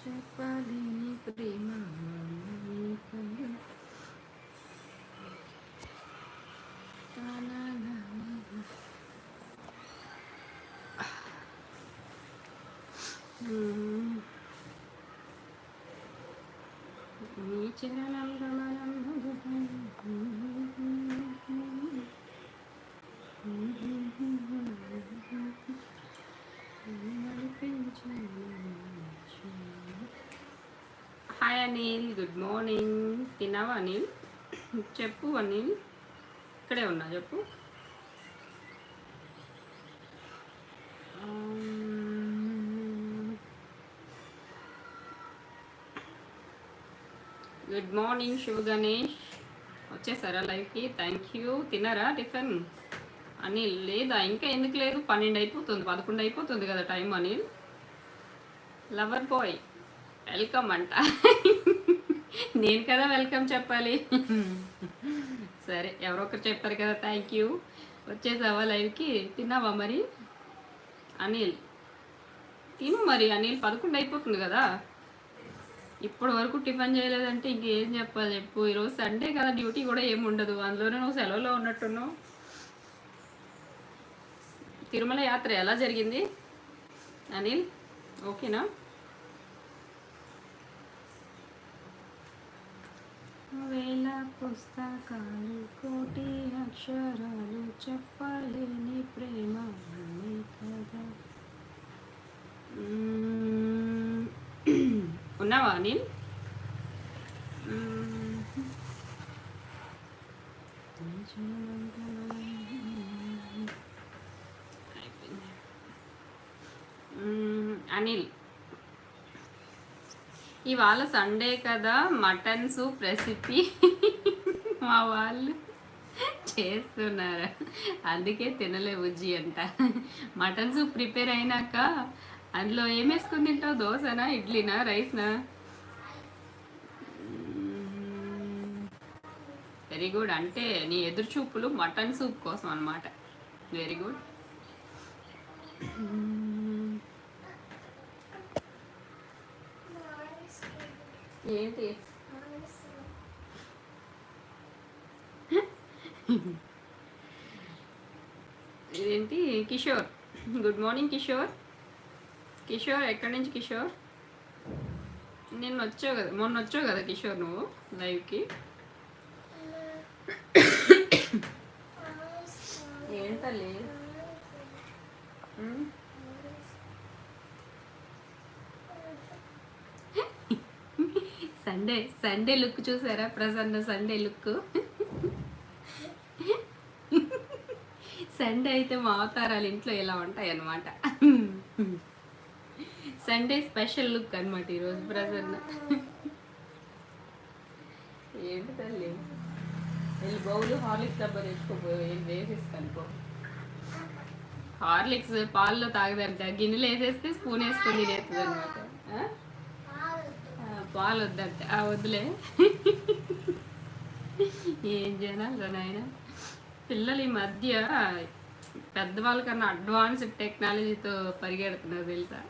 చెప్పలేని ప్రేమ నీ చరణం గమనం హాయ్ అనిల్, గుడ్ మార్నింగ్. తిన్నావా అనిల్? చెప్పు అనిల్, ఇక్కడే ఉన్నా చెప్పు. గుడ్ మార్నింగ్ శివ గణేష్, వచ్చేసారా లైవ్కి? Thank you. తిన్నారా టిఫిన్? అనిల్ లేదా ఇంకా ఎందుకు లేదు? 12 అయిపోతుంది, 11 అయిపోతుంది కదా time. Anil lover boy welcome అంట. నేను కదా వెల్కమ్ చెప్పాలి. సరే, ఎవరో ఒకరు చెప్పారు కదా, థ్యాంక్ యూ. వచ్చేసావా లైవ్కి? తిన్నావా మరి అనిల్? తిను మరి అనిల్, 11 అయిపోతుంది కదా. ఇప్పటి వరకు టిఫిన్ చేయలేదంటే ఇంకేం చెప్పాలి చెప్పు. ఈరోజు సండే కదా, డ్యూటీ కూడా ఏమి ఉండదు, అందులోనే నువ్వు సెలవులో ఉన్నట్టున్నావు. తిరుమల యాత్ర ఎలా జరిగింది అనిల్? ఓకేనా? వేల పుస్తకాలు, కోటి అక్షరాలు, చెప్పలేని ప్రేమ కదా. ఉన్నావా అనిల్? అనిల్, ఇవాళ సండే కదా, మటన్ సూప్ రెసిపీ మా వాళ్ళు చేస్తున్నారు, అందుకే తినలే బుజ్జి అంట. మటన్ సూప్ ప్రిపేర్ అయినాక అందులో ఏం వేసుకుని తింటావు? దోశనా, ఇడ్లీనా, రైస్నా? Very good. అంటే నీ ఎదురు చూపులు మటన్ సూప్ కోసం అన్నమాట. Very good. ఏంటి ఇదేంటి? Kishore, good morning Kishore. కిషోర్ ఎక్కడి నుంచి కిషోర్? నిన్న వచ్చావు కదా, మొన్న వచ్చావు కదా కిషోర్ నువ్వు లైవ్కి. ఏంటలే సండే లుక్ చూసారా ప్రసన్న? Sunday look. సండే అయితే మా అవతారాలు ఇంట్లో ఎలా ఉంటాయి అన్నమాట. సండే స్పెషల్ లుక్ అనమాట ఈరోజు ప్రసన్న. ఏంటి తల్లి, వెళ్ళి బౌలు హార్లిక్స్ డబ్బా తెచ్చుకోపోయి వేసేస్తానుకో. హార్లిక్స్ పాల్లో తాగదంట, గిన్నెలు వేసేస్తే స్పూన్ వేసుకొని తినేస్తుంది అనమాట. పాలు వద్దంట. వద్దులే. ఏం జనాలు నాయన, పిల్లలు ఈ మధ్య పెద్దవాళ్ళకన్నా అడ్వాన్స్డ్ టెక్నాలజీతో పరిగెడుతున్నారు తెలుసా.